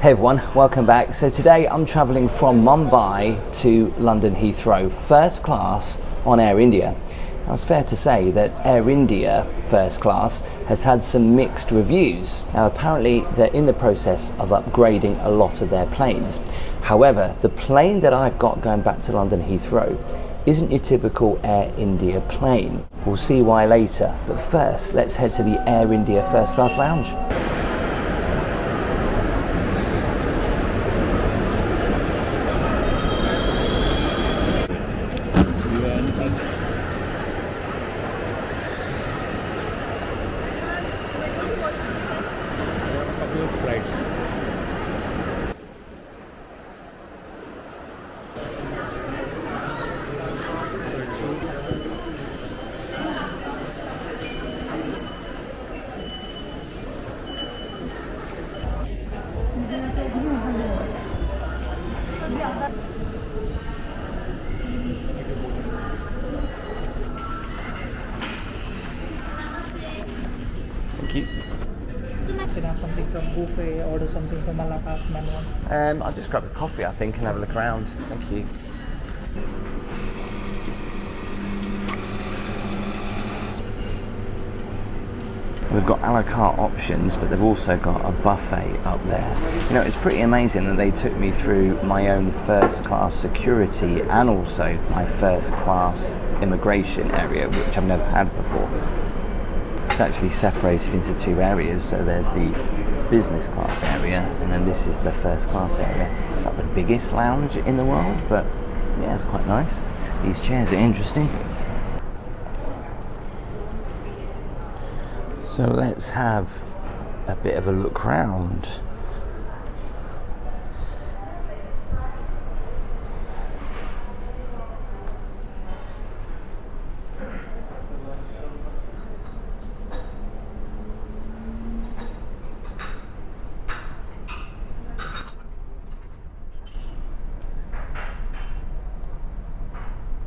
Hey everyone, welcome back. So today I'm travelling from Mumbai to London Heathrow, first class on Air India. Now it's fair to say that Air India first class has had some mixed reviews. Now apparently they're in the process of upgrading a lot of their planes. However, the plane that I've got going back to London Heathrow isn't your typical Air India plane. We'll see why later. But first, let's head to the Air India first class lounge. Thank you. Can I have something from buffet, order something from a la carte menu? I'll just grab a coffee, I think, and have a look around. Thank you. We've got a la carte options, but they've also got a buffet up there. You know, it's pretty amazing that they took me through my own first class security and also my first class immigration area, which I've never had before. It's actually separated into two areas, so there's the business class area and then this is the first class area. It's not the biggest lounge in the world, but yeah, it's quite nice. These chairs are interesting. So let's have a bit of a look round.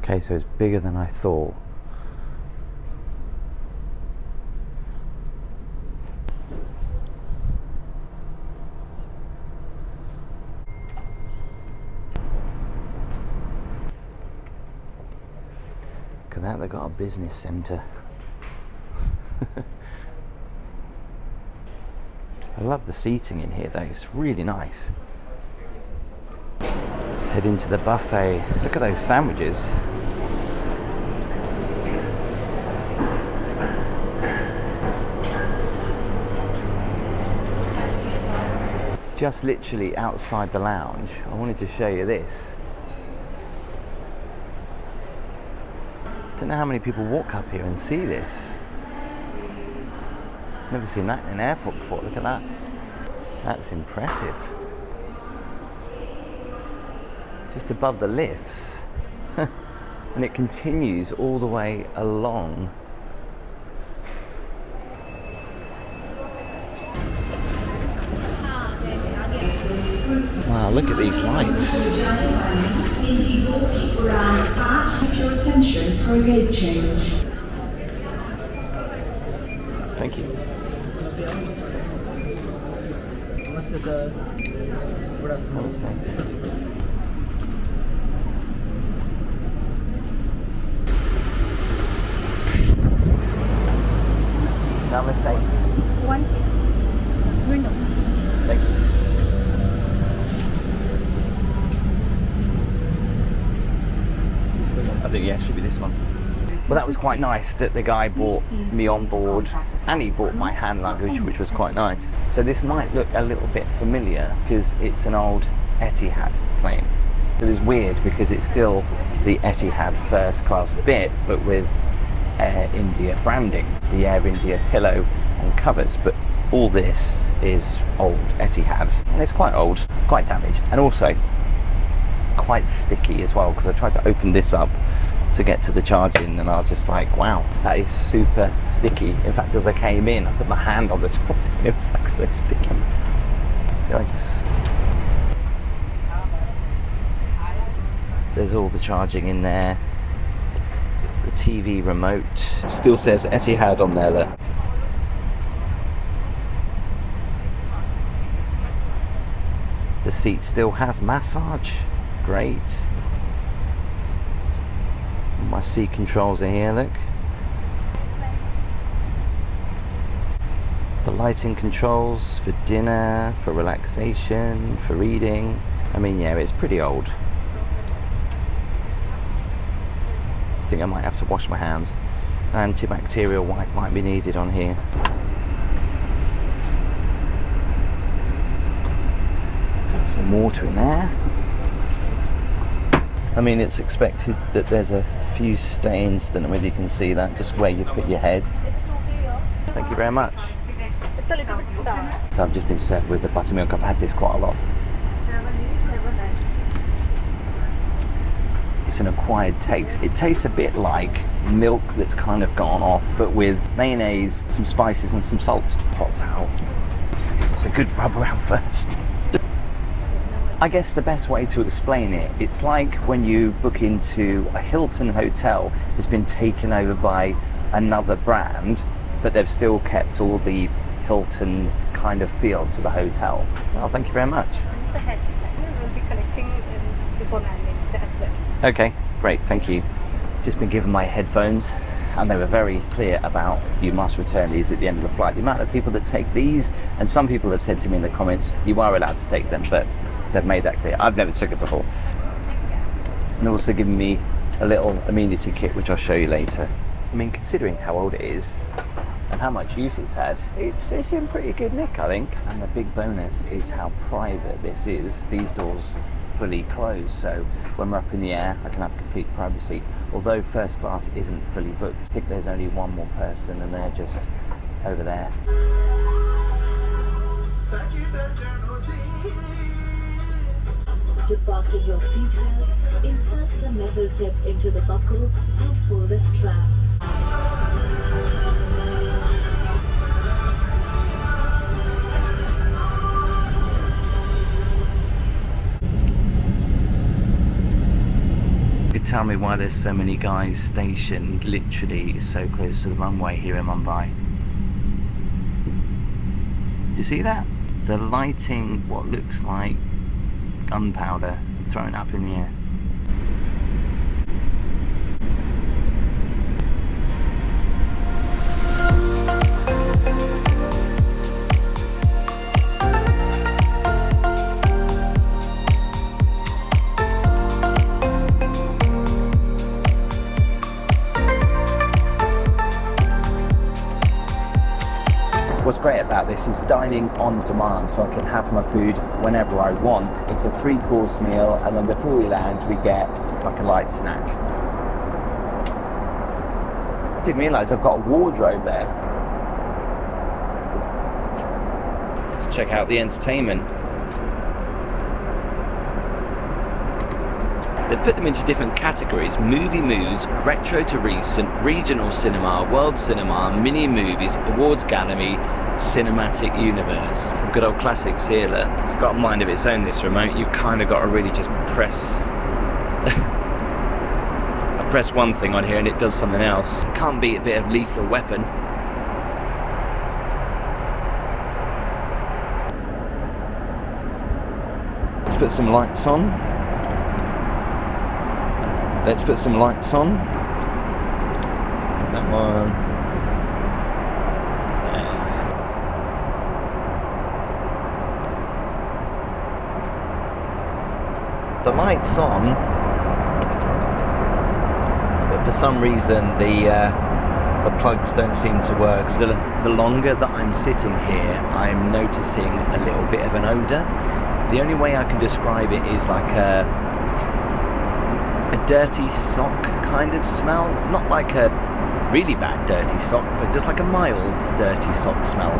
Okay, so it's bigger than I thought. Look at that, they've got a business centre. I love the seating in here though, it's really nice. Let's head into the buffet. Look at those sandwiches. Just literally outside the lounge, I wanted to show you this. Don't know how many people walk up here and see this. Never seen that in an airport before, look at that. That's impressive. Just above the lifts. And it continues all the way along. Wow, look at these lights. Your attention for a gate change. Thank you. Namaste, sir. Good afternoon. Namaste. Namaste. One window. Thank you. I think, yeah, it should be this one. Well, that was quite nice that the guy brought me on board and he brought my hand luggage, which was quite nice. So this might look a little bit familiar because it's an old Etihad plane. It was weird because it's still the Etihad first class bit, but with Air India branding, the Air India pillow and covers. But all this is old Etihad, and it's quite old, quite damaged, and also quite sticky as well, because I tried to open this up to get to the charging and I was just like, wow, that is super sticky. In fact, as I came in, I put my hand on the top and it was like so sticky. Yikes. There's all the charging in there. The TV remote. Still says Etihad on there, look. The seat still has massage. Great. My seat controls are here, look. The lighting controls for dinner, for relaxation, for reading. I mean, yeah, it's pretty old. I think I might have to wash my hands. An antibacterial wipe might be needed on here. Got some water in there. I mean, it's expected that there's a few stains, don't know whether you can see that, just where you put your head. Thank you very much. It's a little bit sour. So I've just been served with the buttermilk. I've had this quite a lot. It's an acquired taste. It tastes a bit like milk that's kind of gone off, but with mayonnaise, some spices and some salt. Hot out. It's a good rub around first. I guess the best way to explain it, it's like when you book into a Hilton hotel that's been taken over by another brand, but they've still kept all the Hilton kind of feel to the hotel. Well, thank you very much. It's the headset. We'll be collecting before landing. That's it. Okay, great, thank you. Just been given my headphones, and they were very clear about you must return these at the end of the flight. The amount of people that take these, and some people have said to me in the comments, you are allowed to take them, but they've made that clear. I've never took it before. And also given me a little amenity kit, which I'll show you later. I mean, considering how old it is and how much use it's had, it's in pretty good nick, I think. And the big bonus is how private this is. These doors fully closed, so when we're up in the air, I can have complete privacy. Although first class isn't fully booked, I think there's only one more person, and they're just over there. To fasten your seatbelt, insert the metal tip into the buckle and pull the strap. You could tell me why there's so many guys stationed literally so close to the runway here in Mumbai. You see that? They're lighting what looks like gunpowder and throwing it up in the air. What's great about this is dining on demand, so I can have my food whenever I want. It's a 3-course meal, and then before we land we get like a light snack. Didn't realise I've got a wardrobe there. Let's check out the entertainment. They've put them into different categories: movie moods, retro to recent, regional cinema, world cinema, mini movies, awards gallery, cinematic universe. Some good old classics here, look. It's got a mind of its own, this remote. You've kind of got to really just press I press one thing on here and it does something else. Can't beat a bit of Lethal Weapon. Let's put some lights on. Let's put some lights on. That one. The light's on, but for some reason the plugs don't seem to work. So the longer that I'm sitting here, I'm noticing a little bit of an odour. The only way I can describe it is like a dirty sock kind of smell. Not like a really bad dirty sock, but just like a mild dirty sock smell.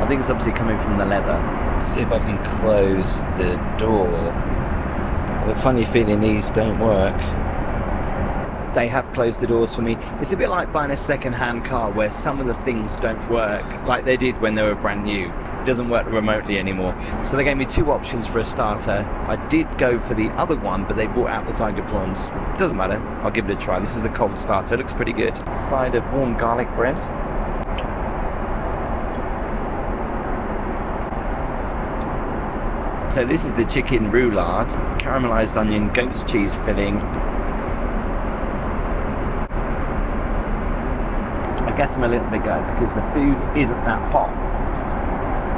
I think it's obviously coming from the leather. Let's see if I can close the door. I have a funny feeling these don't work. They have closed the doors for me. It's a bit like buying a second-hand car where some of the things don't work like they did when they were brand new. It doesn't work remotely anymore. So they gave me 2 options for a starter. I did go for the other one, but they brought out the tiger prawns. Doesn't matter, I'll give it a try. This is a cold starter, it looks pretty good. Side of warm garlic bread. So this is the chicken roulade, caramelized onion, goat's cheese filling. I guess I'm a little bit going because the food isn't that hot.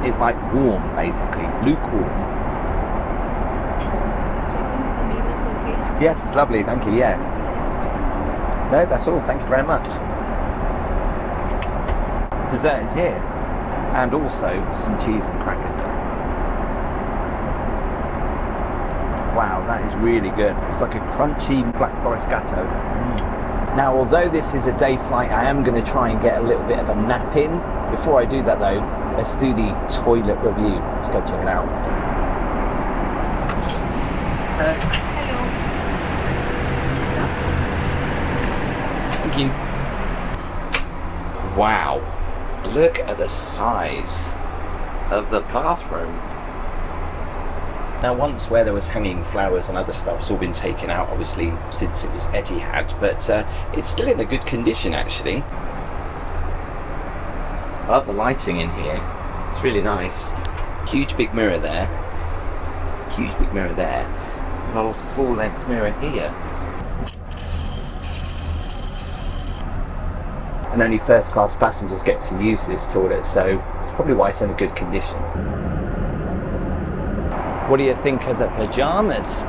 It's like warm, basically, lukewarm. Yes, it's lovely, thank you, yeah. No, that's all, thank you very much. Dessert is here, and also some cheese and crackers. Wow, that is really good. It's like a crunchy Black Forest Gatto. Now, although this is a day flight, I am going to try and get a little bit of a nap in. Before I do that though, let's do the toilet review. Let's go check it out. Hello. Thank you. Wow, look at the size of the bathroom. Now, once where there was hanging flowers and other stuff's all been taken out, obviously, since it was Etihad, but it's still in a good condition, actually. I love the lighting in here. It's really nice. Huge big mirror there. Huge big mirror there. A little full-length mirror here. And only first-class passengers get to use this toilet, so it's probably why it's in a good condition. What do you think of the pajamas?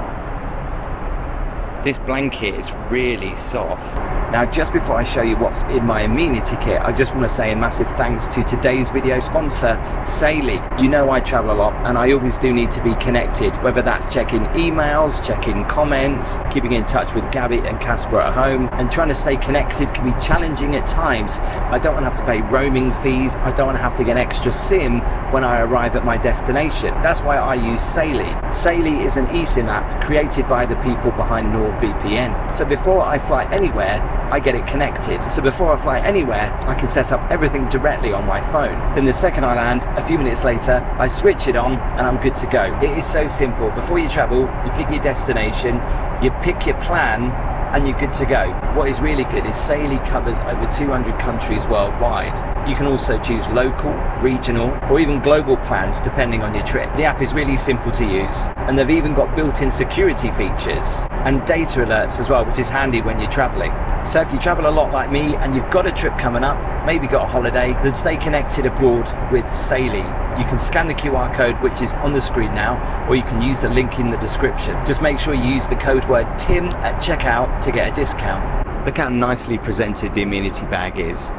This blanket is really soft. Now, just before I show you what's in my amenity kit, I just want to say a massive thanks to today's video sponsor, Saily. You know I travel a lot and I always do need to be connected, whether that's checking emails, checking comments, keeping in touch with Gabby and Casper at home, and trying to stay connected can be challenging at times. I don't want to have to pay roaming fees. I don't want to have to get an extra SIM when I arrive at my destination. That's why I use Saily. Saily is an eSIM app created by the people behind NordVPN. So before I fly anywhere, I get it connected. So before I fly anywhere, I can set up everything directly on my phone. Then the second I land, a few minutes later, I switch it on and I'm good to go. It is so simple. Before you travel, you pick your destination, you pick your plan, and you're good to go. What is really good is Saily covers over 200 countries worldwide. You can also choose local, regional, or even global plans depending on your trip. The app is really simple to use, and they've even got built-in security features and data alerts as well, which is handy when you're traveling. So if you travel a lot like me and you've got a trip coming up, maybe got a holiday, then stay connected abroad with Saily. You can scan the QR code, which is on the screen now, or you can use the link in the description. Just make sure you use the code word TIM at checkout to get a discount. Look how nicely presented the amenity bag is.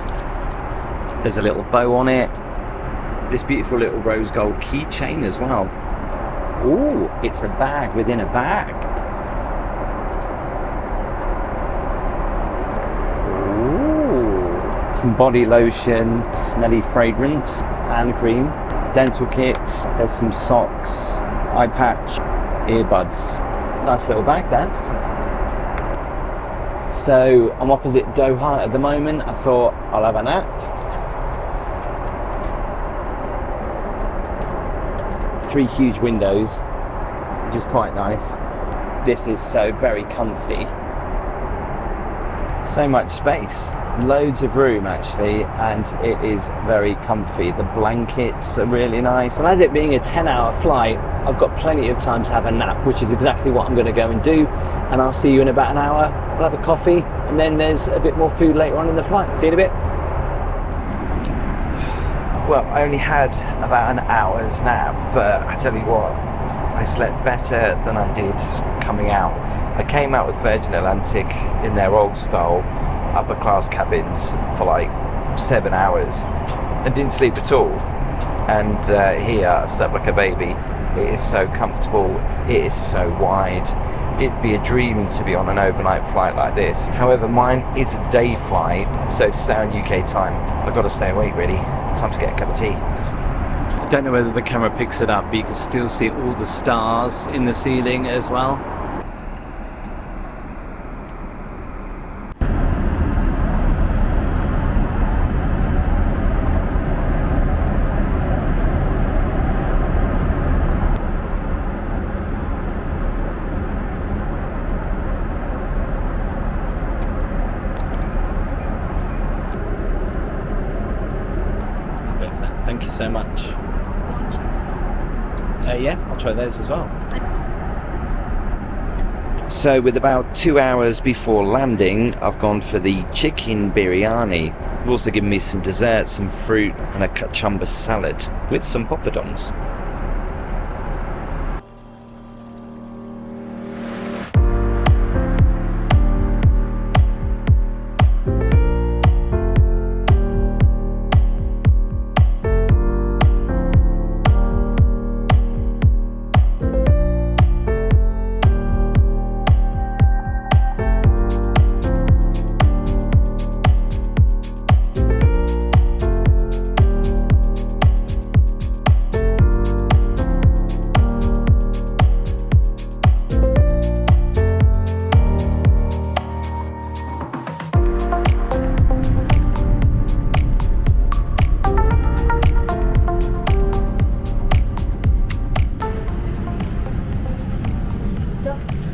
There's a little bow on it. This beautiful little rose gold keychain as well. Ooh, it's a bag within a bag. Ooh, some body lotion, smelly fragrance, hand cream, dental kits, there's some socks, eye patch, earbuds. Nice little bag there. So I'm opposite Doha at the moment. I thought I'll have a nap. Three huge windows, which is quite nice. This is so very comfy. So much space. Loads of room actually, and it is very comfy. The blankets are really nice. And as it being a 10-hour flight, I've got plenty of time to have a nap, which is exactly what I'm going to go and do. And I'll see you in about an hour. We'll have a coffee, and then there's a bit more food later on in the flight. See you in a bit. Well, I only had about an hour's nap, but I tell you what, I slept better than I did coming out. I came out with Virgin Atlantic in their old style upper class cabins for like 7 hours and didn't sleep at all. And here I slept like a baby. It is so comfortable, it is so wide. It'd be a dream to be on an overnight flight like this. However, mine is a day flight, so to stay on UK time, I've got to stay awake really. Time to get a cup of tea. I don't know whether the camera picks it up, but you can still see all the stars in the ceiling as well. Thank you so much. Yeah, I'll try those as well. So with about 2 hours before landing, I've gone for the chicken biryani. They've also given me some dessert, some fruit and a kachumba salad with some poppadoms.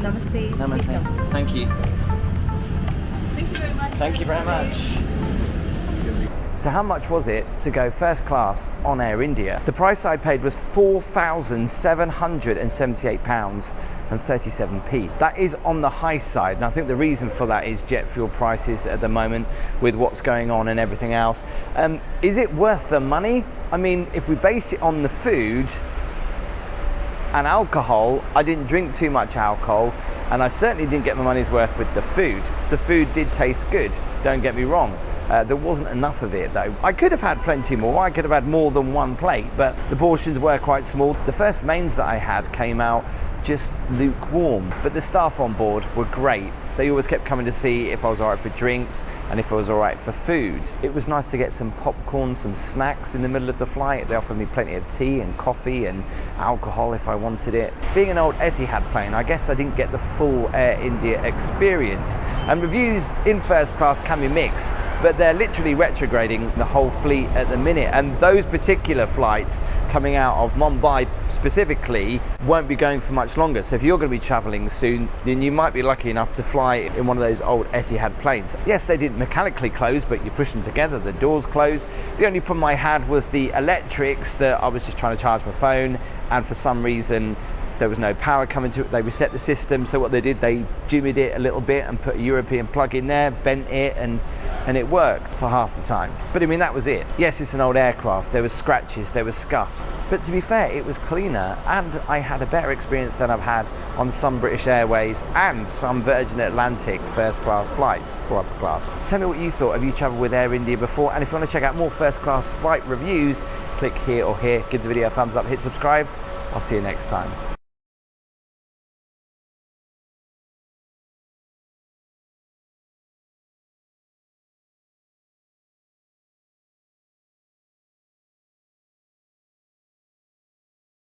Namaste. Namaste. Thank you. Thank you very much. Thank you very much. So how much was it to go first class on Air India? The price I paid was £4,778.37. That is on the high side, and I think the reason for that is jet fuel prices at the moment with what's going on and everything else. Is it worth the money? I mean, if we base it on the food and alcohol, I didn't drink too much alcohol, and I certainly didn't get my money's worth with the food. The food did taste good, don't get me wrong. There wasn't enough of it though. I could have had plenty more, I could have had more than one plate, but the portions were quite small. The first mains that I had came out just lukewarm, but the staff on board were great. They always kept coming to see if I was all right for drinks and if I was all right for food. It was nice to get some popcorn, some snacks in the middle of the flight. They offered me plenty of tea and coffee and alcohol if I wanted it. Being an old Etihad plane, I guess I didn't get the full Air India experience. And reviews in first class can be mixed, but they're literally retrograding the whole fleet at the minute. And those particular flights coming out of Mumbai specifically won't be going for much longer. So if you're going to be traveling soon, then you might be lucky enough to fly in one of those old Etihad planes. Yes, they didn't mechanically close, but you push them together, the doors close. The only problem I had was the electrics, that I was just trying to charge my phone, and for some reason there was no power coming to it. They reset the system, so what they did, they jimmied it a little bit and put a European plug in there, bent it, and it worked for half the time. But I mean, that was it. Yes, it's an old aircraft, there was scratches, there was scuffs, but to be fair, it was cleaner, and I had a better experience than I've had on some British Airways and some Virgin Atlantic first class flights, or upper class. Tell me what you thought. Have you travelled with Air India before? And if you want to check out more first class flight reviews, click here or here, give the video a thumbs up, hit subscribe. I'll see you next time.